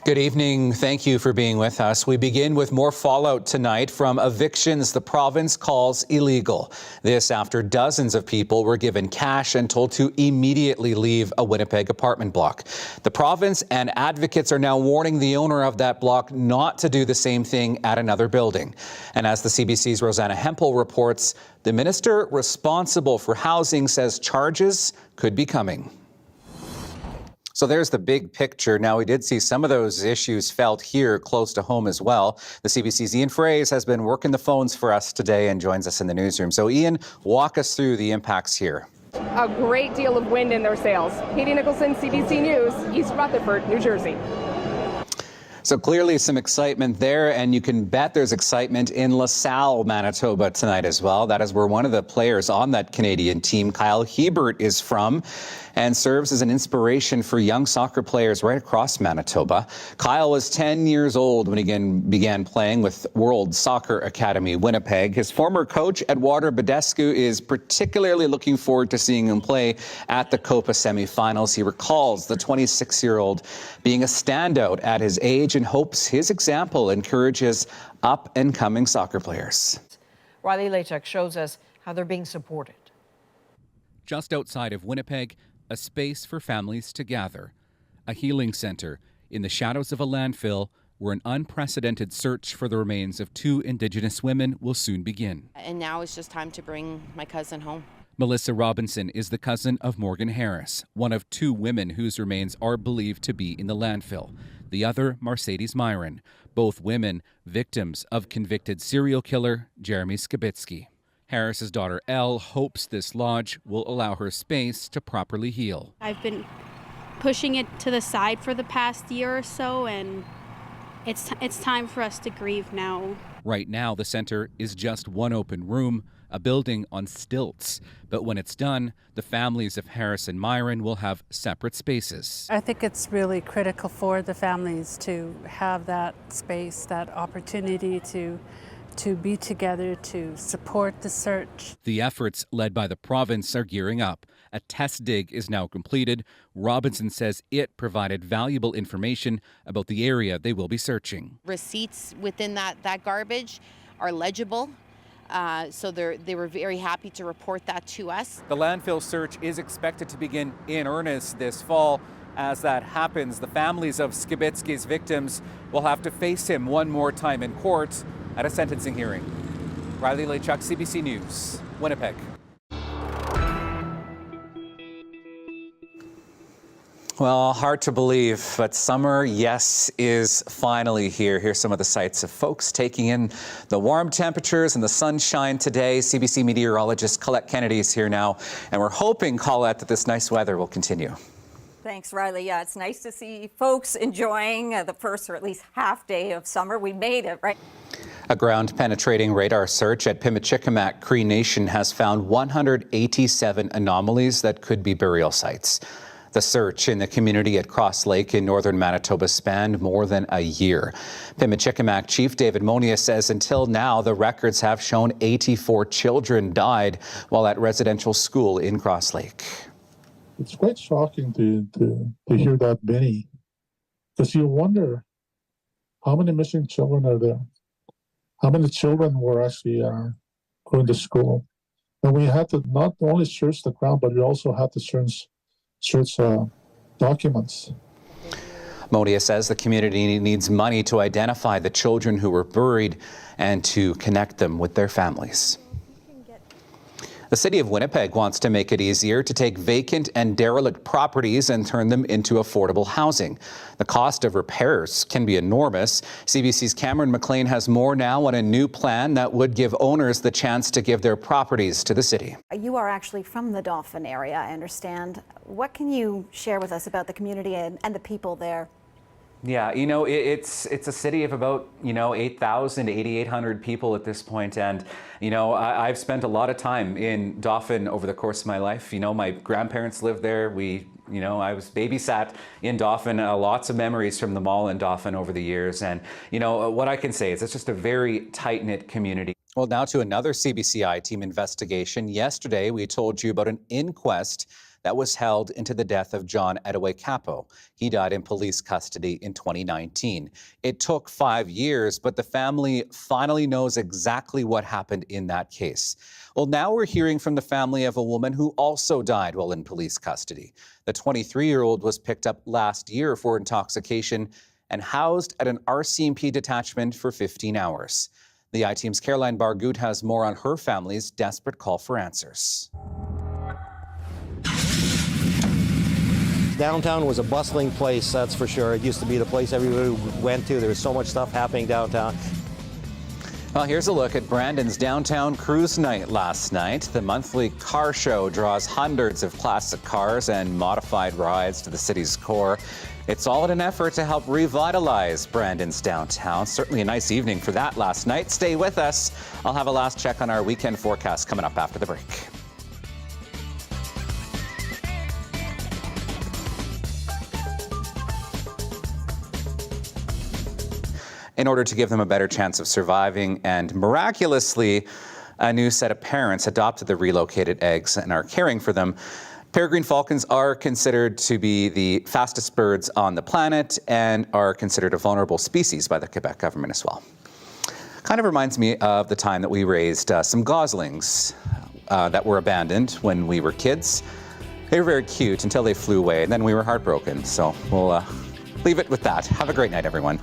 Good evening. Thank you for being with us. We begin with more fallout tonight from evictions the province calls illegal. This after dozens of people were given cash and told to immediately leave a Winnipeg apartment block. The province and advocates are now warning the owner of that block not to do the same thing at another building. And as the CBC's Rosanna Hempel reports, the minister responsible for housing says charges could be coming. So there's the big picture. Now, we did see some of those issues felt here close to home as well. The CBC's Ian Fraze has been working the phones for us today and joins us in the newsroom. So Ian, walk us through the impacts here. A great deal of wind in their sails. Katie Nicholson, CBC News, East Rutherford, New Jersey. So clearly some excitement there, and you can bet there's excitement in LaSalle, Manitoba tonight as well. That is where one of the players on that Canadian team, Kyle Hebert, is from and serves as an inspiration for young soccer players right across Manitoba. Kyle was 10 years old when he began playing with World Soccer Academy Winnipeg. His former coach, Eduardo Badescu, is particularly looking forward to seeing him play at the Copa semifinals. He recalls the 26-year-old being a standout at his age and hopes his example encourages up-and-coming soccer players. Riley Laychuk shows us how they're being supported. Just outside of Winnipeg, a space for families to gather. A healing center in the shadows of a landfill where an unprecedented search for the remains of two Indigenous women will soon begin. And now it's just time to bring my cousin home. Melissa Robinson is the cousin of Morgan Harris, one of two women whose remains are believed to be in the landfill. The other, Mercedes Myron, both women victims of convicted serial killer Jeremy Skibitsky. Harris's daughter Elle hopes this lodge will allow her space to properly heal. I've been pushing it to the side for the past year or so, and it's time for us to grieve now. Right now, the center is just one open room, a building on stilts. But when it's done, the families of Harris and Myron will have separate spaces. I think it's really critical for the families to have that space, that opportunity to be together, to support the search. The efforts led by the province are gearing up. A test dig is now completed. Robinson says it provided valuable information about the area they will be searching. Receipts within that garbage are legible. So they were very happy to report that to us. The landfill search is expected to begin in earnest this fall. As that happens, the families of Skibitsky's victims will have to face him one more time in court at a sentencing hearing. Riley Laychuk, CBC News, Winnipeg. Well, hard to believe, but summer, yes, is finally here. Here's some of the sights of folks taking in the warm temperatures and the sunshine today. CBC meteorologist Colette Kennedy is here now, and we're hoping, Colette, that this nice weather will continue. Thanks, Riley. Yeah, it's nice to see folks enjoying the first or at least half day of summer. We made it, right? A ground-penetrating radar search at Pimicikamak Cree Nation has found 187 anomalies that could be burial sites. The search in the community at Cross Lake in northern Manitoba spanned more than a year. Pimicikamak Chief David Monia says until now, the records have shown 84 children died while at residential school in Cross Lake. It's quite shocking to hear that many, because you wonder how many missing children are there, how many children were actually going to school, and we had to not only search the ground, but we also had to search documents. Monia says the community needs money to identify the children who were buried and to connect them with their families. The city of Winnipeg wants to make it easier to take vacant and derelict properties and turn them into affordable housing. The cost of repairs can be enormous. CBC's Cameron McLean has more now on a new plan that would give owners the chance to give their properties to the city. You are actually from the Dauphin area, I understand. What can you share with us about the community and the people there? Yeah, you know, it's a city of about, 8,000 to 8,800 people at this point. And, I've spent a lot of time in Dauphin over the course of my life. My grandparents lived there. I was babysat in Dauphin, lots of memories from the mall in Dauphin over the years. And, what I can say is it's just a very tight-knit community. Well, now to another CBCI team investigation. Yesterday, we told you about an inquest that was held into the death of John Edaway Capo. He died in police custody in 2019. It took 5 years, but the family finally knows exactly what happened in that case. Well, now we're hearing from the family of a woman who also died while in police custody. The 23-year-old was picked up last year for intoxication and housed at an RCMP detachment for 15 hours. The I-Team's Caroline Bargut has more on her family's desperate call for answers. Downtown was a bustling place, that's for sure. It used to be the place everybody went to. There was so much stuff happening downtown. Well, here's a look at Brandon's downtown cruise night last night. The monthly car show draws hundreds of classic cars and modified rides to the city's core. It's all in an effort to help revitalize Brandon's downtown. Certainly a nice evening for that last night. Stay with us. I'll have a last check on our weekend forecast coming up after the break. In order to give them a better chance of surviving, and miraculously, a new set of parents adopted the relocated eggs and are caring for them. Peregrine falcons are considered to be the fastest birds on the planet and are considered a vulnerable species by the Quebec government as well. Kind of reminds me of the time that we raised some goslings that were abandoned when we were kids. They were very cute until they flew away, and then we were heartbroken. So we'll leave it with that. Have a great night, everyone.